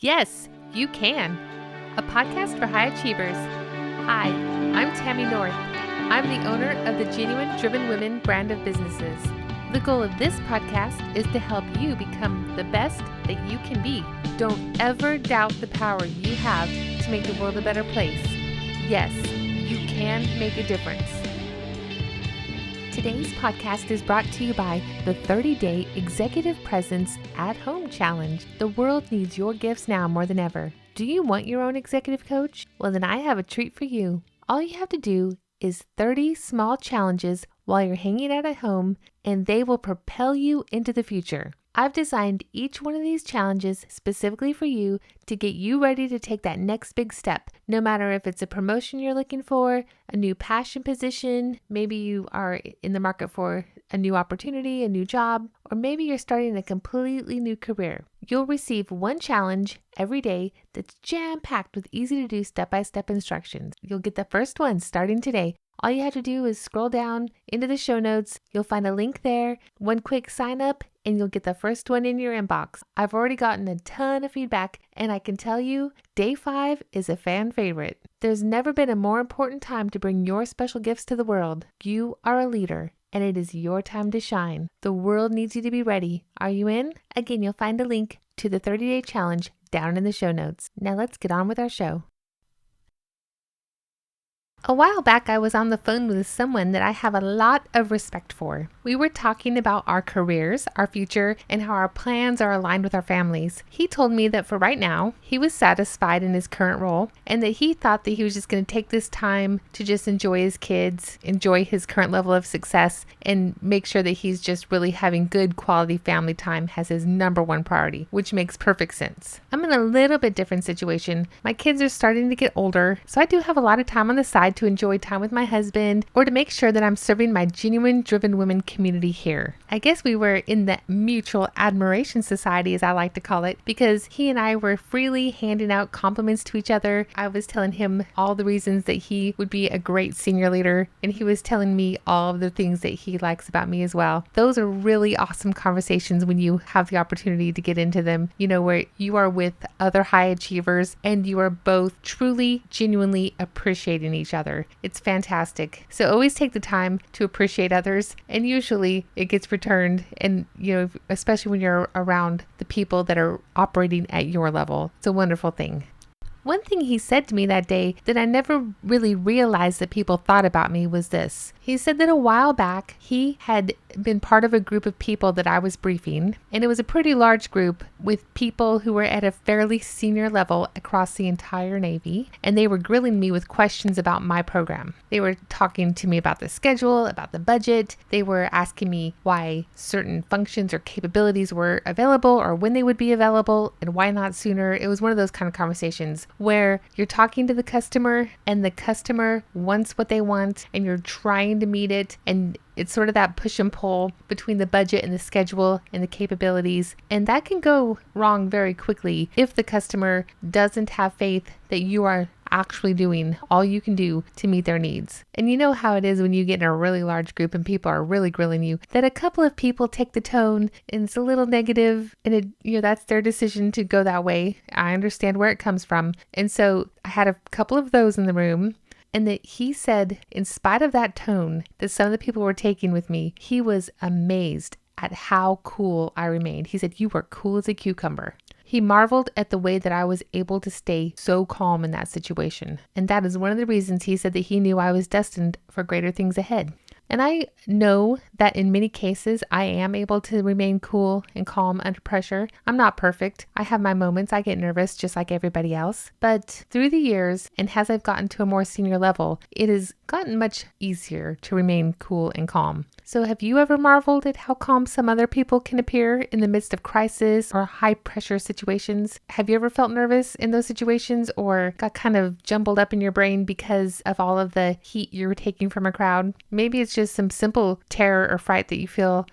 Yes, you can. A podcast for high achievers. Hi, I'm Tammy North. I'm the owner of the Genuine Driven Women brand of businesses. The goal of this podcast is to help you become the best that you can be. Don't ever doubt the power you have to make the world a better place. Yes, you can make a difference. Today's podcast is brought to you by the 30-Day Executive Presence at Home Challenge. The world needs your gifts now more than ever. Do you want your own executive coach? Well, then I have a treat for you. All you have to do is 30 small challenges while you're hanging out at home, and they will propel you into the future. I've designed each one of these challenges specifically for you to get you ready to take that next big step. No matter if it's a promotion you're looking for, a new passion position, maybe you are in the market for a new opportunity, a new job, or maybe you're starting a completely new career. You'll receive one challenge every day that's jam-packed with easy-to-do step-by-step instructions. You'll get the first one starting today. All you have to do is scroll down into the show notes. You'll find a link there, one quick sign up, and you'll get the first one in your inbox. I've already gotten a ton of feedback, and I can tell you, day 5 is a fan favorite. There's never been a more important time to bring your special gifts to the world. You are a leader, and it is your time to shine. The world needs you to be ready. Are you in? Again, you'll find a link to the 30-day challenge down in the show notes. Now let's get on with our show. A while back, I was on the phone with someone that I have a lot of respect for. We were talking about our careers, our future, and how our plans are aligned with our families. He told me that for right now, he was satisfied in his current role and that he thought that he was just going to take this time to just enjoy his kids, enjoy his current level of success, and make sure that he's just really having good quality family time as his number one priority, which makes perfect sense. I'm in a little bit different situation. My kids are starting to get older, so I do have a lot of time on the side to enjoy time with my husband or to make sure that I'm serving my Genuine Driven Women community here. I guess we were in the mutual admiration society, as I like to call it, because he and I were freely handing out compliments to each other. I was telling him all the reasons that he would be a great senior leader, and he was telling me all of the things that he likes about me as well. Those are really awesome conversations when you have the opportunity to get into them, where you are with other high achievers and you are both truly, genuinely appreciating each other. It's fantastic. So always take the time to appreciate others, and usually it gets returned, and especially when you're around the people that are operating at your level. It's a wonderful thing. One thing he said to me that day that I never really realized that people thought about me was this. He said that a while back, he had been part of a group of people that I was briefing, and it was a pretty large group with people who were at a fairly senior level across the entire Navy, and they were grilling me with questions about my program. They were talking to me about the schedule, about the budget. They were asking me why certain functions or capabilities were available or when they would be available and why not sooner. It was one of those kind of conversations where you're talking to the customer and the customer wants what they want and you're trying to meet it, and it's sort of that push and pull between the budget and the schedule and the capabilities, and that can go wrong very quickly if the customer doesn't have faith that you are actually doing all you can do to meet their needs. And you know how it is when you get in a really large group and people are really grilling you, that a couple of people take the tone and it's a little negative, and that's their decision to go that way. I understand where it comes from. And so I had a couple of those in the room, and that he said, in spite of that tone that some of the people were taking with me, he was amazed at how cool I remained. He said, "You were cool as a cucumber." He marveled at the way that I was able to stay so calm in that situation. And that is one of the reasons he said that he knew I was destined for greater things ahead. And I know that in many cases, I am able to remain cool and calm under pressure. I'm not perfect. I have my moments. I get nervous just like everybody else. But through the years, and as I've gotten to a more senior level, it has gotten much easier to remain cool and calm. So have you ever marveled at how calm some other people can appear in the midst of crisis or high pressure situations? Have you ever felt nervous in those situations or got kind of jumbled up in your brain because of all of the heat you're taking from a crowd? Maybe it's just some simple terror or fright that you feel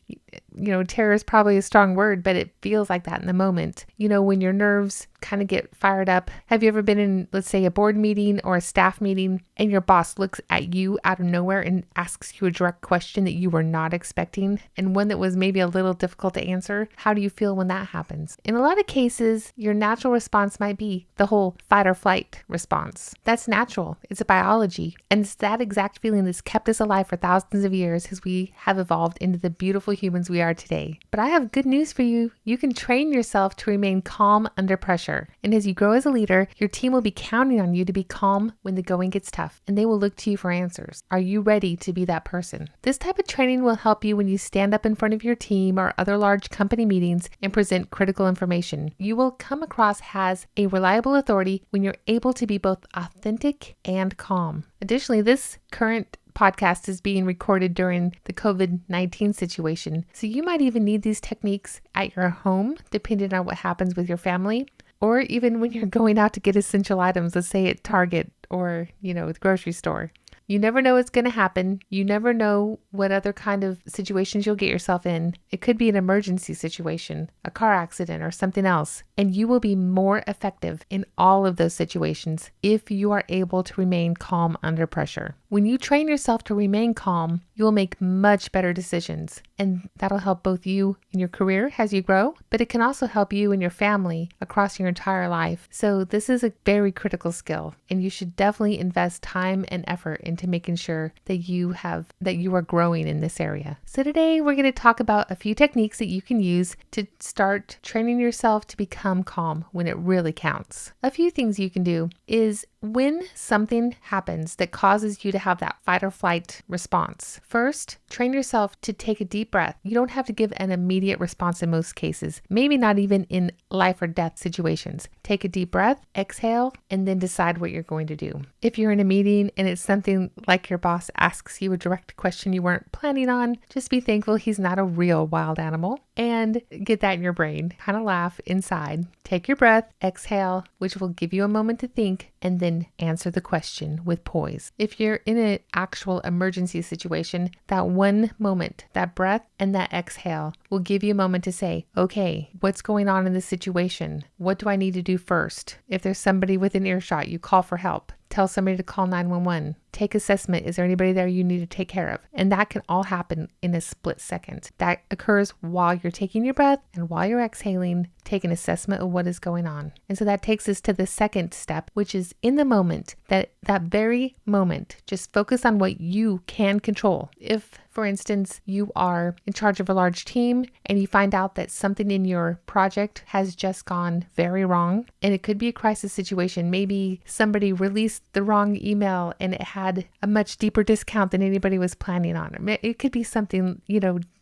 terror is probably a strong word, but it feels like that in the moment. When your nerves kind of get fired up. Have you ever been in, let's say, a board meeting or a staff meeting, and your boss looks at you out of nowhere and asks you a direct question that you were not expecting, and one that was maybe a little difficult to answer? How do you feel when that happens? In a lot of cases, your natural response might be the whole fight or flight response. That's natural. It's a biology. And it's that exact feeling that's kept us alive for thousands of years as we have evolved into the beautiful humans we are today. But I have good news for you. You can train yourself to remain calm under pressure. And as you grow as a leader, your team will be counting on you to be calm when the going gets tough, and they will look to you for answers. Are you ready to be that person? This type of training will help you when you stand up in front of your team or other large company meetings and present critical information. You will come across as a reliable authority when you're able to be both authentic and calm. Additionally, this current podcast is being recorded during the COVID-19 situation, so you might even need these techniques at your home, depending on what happens with your family, or even when you're going out to get essential items, let's say at Target or, the grocery store. You never know what's going to happen. You never know what other kind of situations you'll get yourself in. It could be an emergency situation, a car accident, or something else. And you will be more effective in all of those situations if you are able to remain calm under pressure. When you train yourself to remain calm, you will make much better decisions. And that'll help both you in your career as you grow, but it can also help you and your family across your entire life. So this is a very critical skill, and you should definitely invest time and effort into making sure that you are growing in this area. So today we're going to talk about a few techniques that you can use to start training yourself to become calm when it really counts. A few things you can do is when something happens that causes you to have that fight or flight response, first, train yourself to take a deep breath. You don't have to give an immediate response in most cases, maybe not even in life or death situations. Take a deep breath, exhale, and then decide what you're going to do. If you're in a meeting and it's something like your boss asks you a direct question you weren't planning on, just be thankful he's not a real wild animal and get that in your brain. Kind of laugh inside. Take your breath, exhale, which will give you a moment to think, and then answer the question with poise. If you're in an actual emergency situation, that one moment, that breath and that exhale will give you a moment to say, okay, what's going on in this situation? What do I need to do first? If there's somebody within earshot, you call for help. Tell somebody to call 911. Take assessment. Is there anybody there you need to take care of? And that can all happen in a split second. That occurs while you're taking your breath and while you're exhaling, take an assessment of what is going on. And so that takes us to the second step, which is in the moment, that very moment, just focus on what you can control. If, for instance, you are in charge of a large team and you find out that something in your project has just gone very wrong, and it could be a crisis situation. Maybe somebody released the wrong email and it had a much deeper discount than anybody was planning on. It could be something,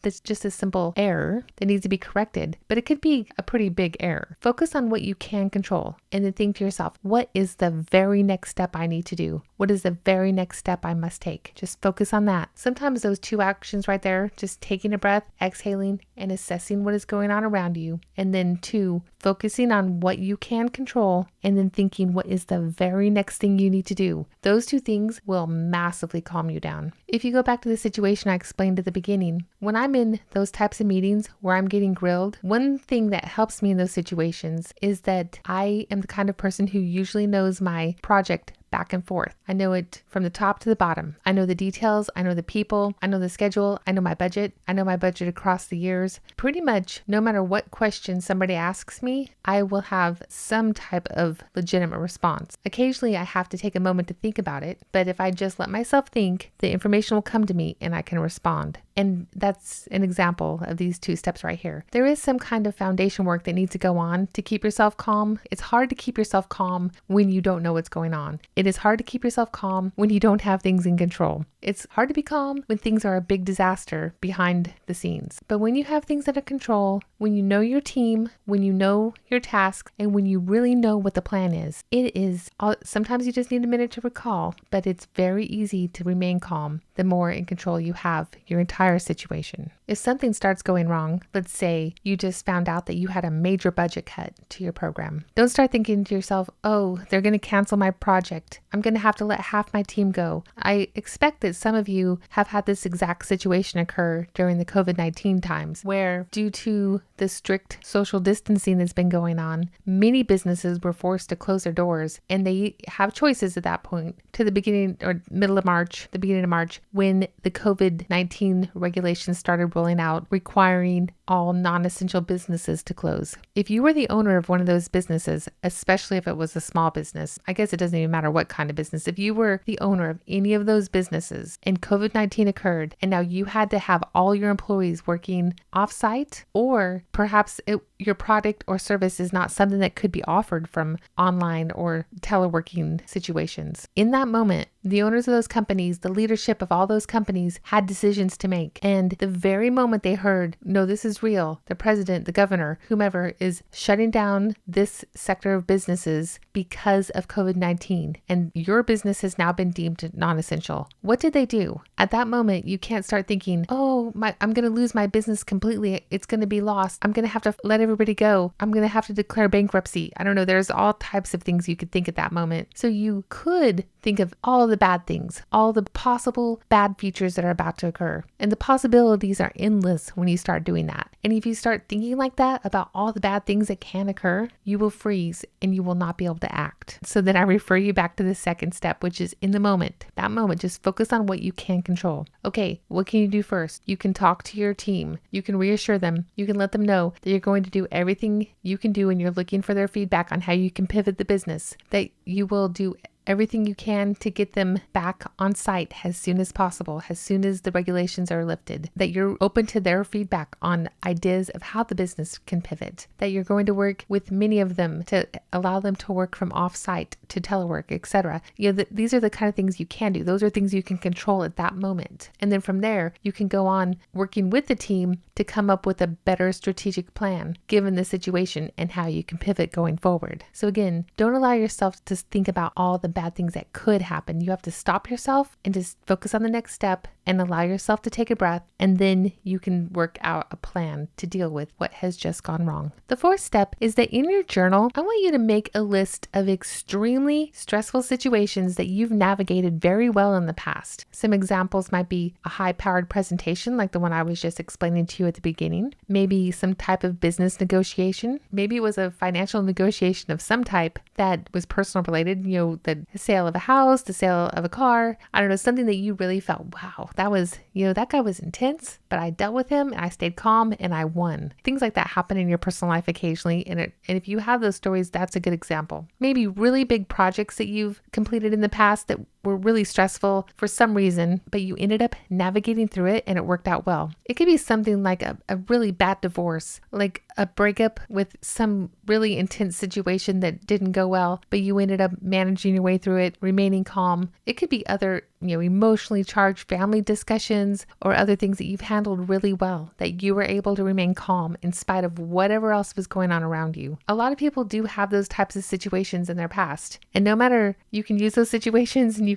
that's just a simple error that needs to be corrected, but it could be a pretty big error. Focus on what you can control and then think to yourself, what is the very next step I need to do? What is the very next step I must take? Just focus on that. Sometimes those two actions right there, just taking a breath, exhaling, and assessing what is going on around you. And then two, focusing on what you can control and then thinking what is the very next thing you need to do. Those two things will massively calm you down. If you go back to the situation I explained at the beginning, when I'm in those types of meetings where I'm getting grilled, one thing that helps me in those situations is that I am the kind of person who usually knows my project back and forth. I know it from the top to the bottom. I know the details. I know the people. I know the schedule. I know my budget. I know my budget across the years. Pretty much no matter what question somebody asks me, I will have some type of legitimate response. Occasionally I have to take a moment to think about it, but if I just let myself think, the information will come to me and I can respond. And that's an example of these two steps right here. There is some kind of foundation work that needs to go on to keep yourself calm. It's hard to keep yourself calm when you don't know what's going on. It is hard to keep yourself calm when you don't have things in control. It's hard to be calm when things are a big disaster behind the scenes. But when you have things under control, when you know your team, when you know your tasks, and when you really know what the plan is, sometimes you just need a minute to recall, but it's very easy to remain calm. the more in control you have your entire situation. If something starts going wrong, let's say you just found out that you had a major budget cut to your program. Don't start thinking to yourself, oh, they're going to cancel my project. I'm going to have to let half my team go. I expect that some of you have had this exact situation occur during the COVID-19 times, where due to the strict social distancing that's been going on, many businesses were forced to close their doors, and they have choices at that point to the beginning or middle of March, the beginning of March, when the COVID-19 regulations started rolling out, requiring all non-essential businesses to close. If you were the owner of one of those businesses, especially if it was a small business, I guess it doesn't even matter what kind of business, if you were the owner of any of those businesses and COVID-19 occurred, and now you had to have all your employees working off-site, or perhaps your product or service is not something that could be offered from online or teleworking situations. In that moment, the owners of those companies, the leadership of all those companies had decisions to make. And the very moment they heard, no, this is real, the president, the governor, whomever is shutting down this sector of businesses because of COVID-19, and your business has now been deemed non-essential. What did they do? At that moment, you can't start thinking, oh, I'm going to lose my business completely. It's going to be lost. I'm going to have to let everybody go. I'm going to have to declare bankruptcy. I don't know. There's all types of things you could think at that moment. So you could think of all the bad things, all the possible bad features that are about to occur. And the possibilities are endless when you start doing that. And if you start thinking like that about all the bad things that can occur, you will freeze and you will not be able to act. So then I refer you back to the second step, which is in the moment. That moment, just focus on what you can control. Okay, what can you do first? You can talk to your team. You can reassure them. You can let them know that you're going to do everything you can do, and you're looking for their feedback on how you can pivot the business, that you will do everything you can to get them back on site as soon as possible, as soon as the regulations are lifted, that you're open to their feedback on ideas of how the business can pivot, that you're going to work with many of them to allow them to work from off-site to telework, etc. These are the kind of things you can do. Those are things you can control at that moment. And then from there, you can go on working with the team to come up with a better strategic plan given the situation and how you can pivot going forward. So again, don't allow yourself to think about all the bad things that could happen. You have to stop yourself and just focus on the next step and allow yourself to take a breath, and then you can work out a plan to deal with what has just gone wrong. The fourth step is that in your journal, I want you to make a list of extremely stressful situations that you've navigated very well in the past. Some examples might be a high-powered presentation like the one I was just explaining to you at the beginning, maybe some type of business negotiation, maybe it was a financial negotiation of some type that was personal related, the sale of a house, the sale of a car, I don't know, something that you really felt, wow, that was, that guy was intense, but I dealt with him and I stayed calm and I won. Things like that happen in your personal life occasionally. And if you have those stories, that's a good example. Maybe really big projects that you've completed in the past that were really stressful for some reason, but you ended up navigating through it and it worked out well. It could be something like a really bad divorce, like a breakup with some really intense situation that didn't go well, but you ended up managing your way through it, remaining calm. It could be other, emotionally charged family discussions or other things that you've handled really well, that you were able to remain calm in spite of whatever else was going on around you. A lot of people do have those types of situations in their past. And no matter, you can use those situations and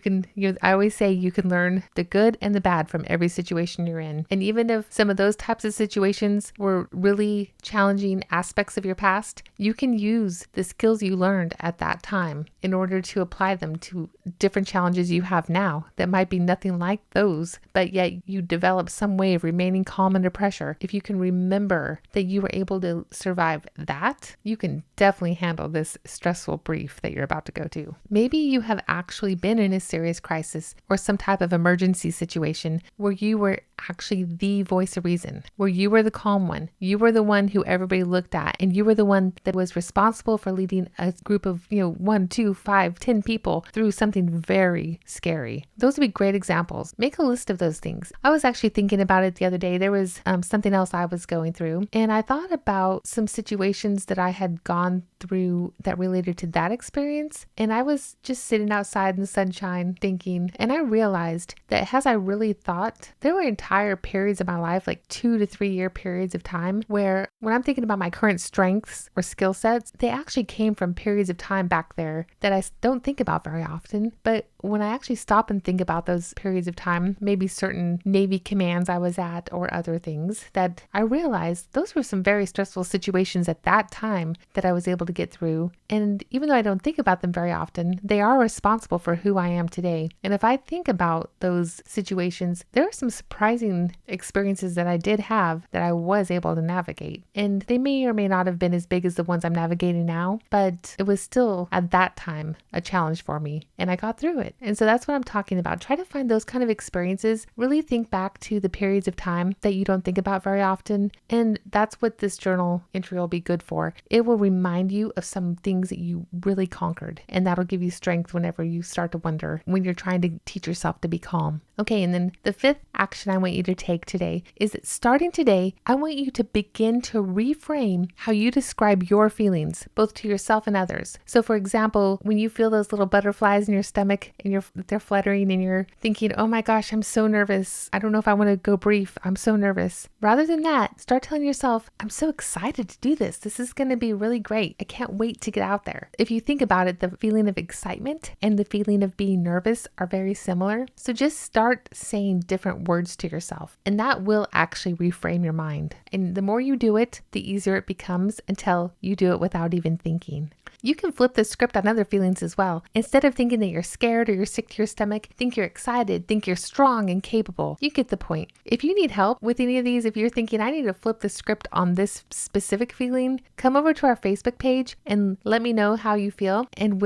I always say you can learn the good and the bad from every situation you're in. And even if some of those types of situations were really challenging aspects of your past, you can use the skills you learned at that time in order to apply them to different challenges you have now that might be nothing like those, but yet you develop some way of remaining calm under pressure. If you can remember that you were able to survive that, you can definitely handle this stressful brief that you're about to go to. Maybe you have actually been in a serious crisis or some type of emergency situation where you were actually the voice of reason, where you were the calm one. You were the one who everybody looked at, and you were the one that was responsible for leading a group of, 1, 2, 5, 10 people through something very scary. Those would be great examples. Make a list of those things. I was actually thinking about it the other day. There was something else I was going through, and I thought about some situations that I had gone through that related to that experience. And I was just sitting outside in the sunshine thinking, and I realized that as I really thought, there were entire periods of my life, like 2 to 3 year periods of time, where when I'm thinking about my current strengths or skill sets, they actually came from periods of time back there that I don't think about very often. But when I actually stop and think about those periods of time, maybe certain Navy commands I was at or other things, that I realized those were some very stressful situations at that time that I was able to get through. And even though I don't think about them very often, they are responsible for who I am today. And if I think about those situations, there are some surprising experiences that I did have that I was able to navigate. And they may or may not have been as big as the ones I'm navigating now, but it was still at that time a challenge for me, and I got through it. And so that's what I'm talking about. Try to find those kind of experiences. Really think back to the periods of time that you don't think about very often. And that's what this journal entry will be good for. It will remind you of some things that you really conquered, and that'll give you strength whenever you start to wonder when you're trying to teach yourself to be calm. Okay, and then the fifth action I want you to take today is that starting today, I want you to begin to reframe how you describe your feelings, both to yourself and others. So for example, when you feel those little butterflies in your stomach and they're fluttering and you're thinking, oh my gosh, I'm so nervous. I don't know if I want to go brief. I'm so nervous. Rather than that, start telling yourself, I'm so excited to do this. This is going to be really great. I can't wait to get out there. If you think about it, the feeling of excitement and the feeling of being nervous are very similar. So just start saying different words to yourself, and that will actually reframe your mind. And the more you do it, the easier it becomes until you do it without even thinking. You can flip the script on other feelings as well. Instead of thinking that you're scared or you're sick to your stomach, think you're excited, think you're strong and capable. You get the point. If you need help with any of these, if you're thinking I need to flip the script on this specific feeling, come over to our Facebook page and let me know how you feel, and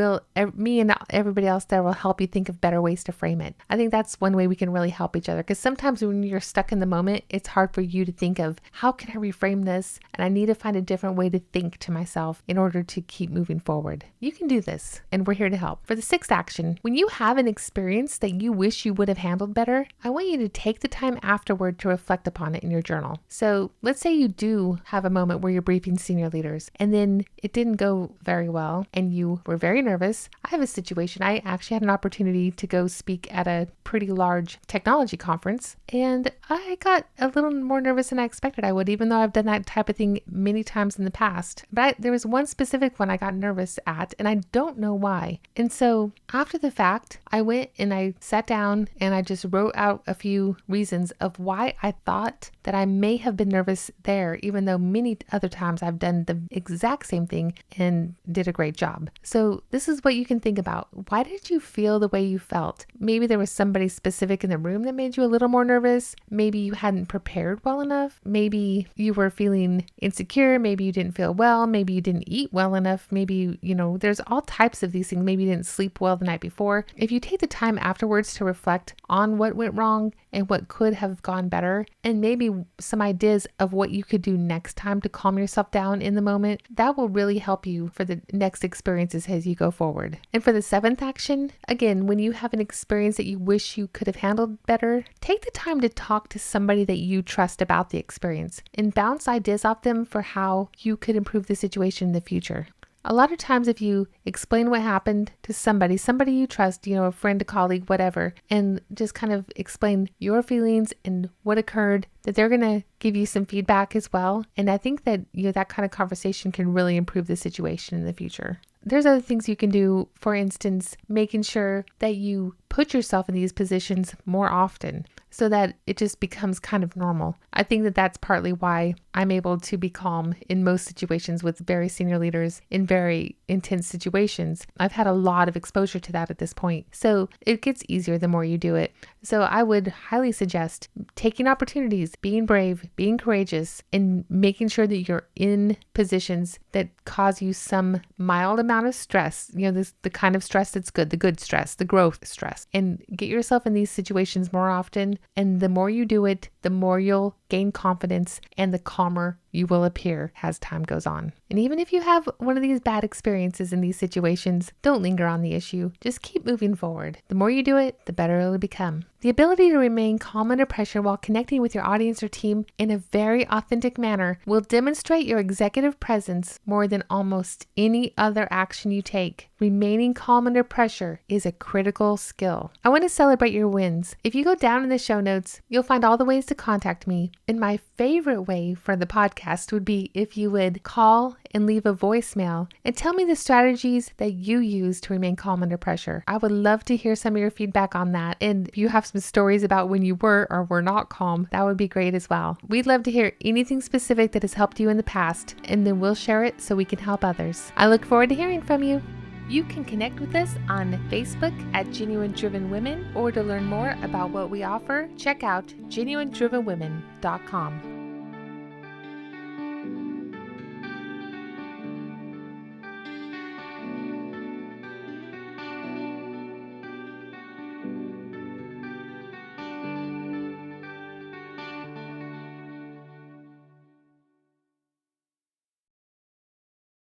me and everybody else there will help you think of better ways to frame it. I think that's one way we can really help each other, because sometimes when you're stuck in the moment, it's hard for you to think of how can I reframe this, and I need to find a different way to think to myself in order to keep moving forward. You can do this, and we're here to help. For the sixth action, when you have an experience that you wish you would have handled better, I want you to take the time afterward to reflect upon it in your journal. So let's say you do have a moment where you're briefing senior leaders and then it didn't go very well and you were very nervous. I have a situation. I actually had an opportunity to go speak at a pretty large technology conference, and I got a little more nervous than I expected I would, even though I've done that type of thing many times in the past. But there was one specific one I got nervous at, and I don't know why. And so after the fact, I went and I sat down and I just wrote out a few reasons of why I thought that I may have been nervous there, even though many other times I've done the exact same thing and did a great job. So this is what you can think about. Why did you feel the way you felt? Maybe there was somebody specific in the room that made you a little more nervous. Maybe you hadn't prepared well enough. Maybe you were feeling insecure. Maybe you didn't feel well. Maybe you didn't eat well enough. Maybe there's all types of these things. Maybe you didn't sleep well the night before. If you take the time afterwards to reflect on what went wrong and what could have gone better, and maybe some ideas of what you could do next time to calm yourself down in the moment, that will really help you for the next experiences as you go forward. And for the seventh action, again, when you have an experience that you wish you could have handled better, take the time to talk to somebody that you trust about the experience and bounce ideas off them for how you could improve the situation in the future. A lot of times if you explain what happened to somebody you trust, a friend, a colleague, whatever, and just kind of explain your feelings and what occurred, that they're going to give you some feedback as well. And I think that that kind of conversation can really improve the situation in the future. There's other things you can do, for instance, making sure that you put yourself in these positions more often so that it just becomes kind of normal. I think that that's partly why I'm able to be calm in most situations with very senior leaders in very intense situations. I've had a lot of exposure to that at this point. So it gets easier the more you do it. So I would highly suggest taking opportunities, being brave, being courageous, and making sure that you're in positions that cause you some mild amount of stress, the kind of stress that's good, the good stress, the growth stress, and get yourself in these situations more often. And the more you do it, the more you'll gain confidence and the calmer you will appear as time goes on. And even if you have one of these bad experiences in these situations, don't linger on the issue. Just keep moving forward. The more you do it, the better it'll become. The ability to remain calm under pressure while connecting with your audience or team in a very authentic manner will demonstrate your executive presence more than almost any other action you take. Remaining calm under pressure is a critical skill. I want to celebrate your wins. If you go down in the show notes, you'll find all the ways to contact me. And my favorite way for the podcast podcast would be if you would call and leave a voicemail and tell me the strategies that you use to remain calm under pressure. I would love to hear some of your feedback on that. And if you have some stories about when you were or were not calm, that would be great as well. We'd love to hear anything specific that has helped you in the past, and then we'll share it so we can help others. I look forward to hearing from you. You can connect with us on Facebook at Genuine Driven Women, or to learn more about what we offer, check out genuinedrivenwomen.com.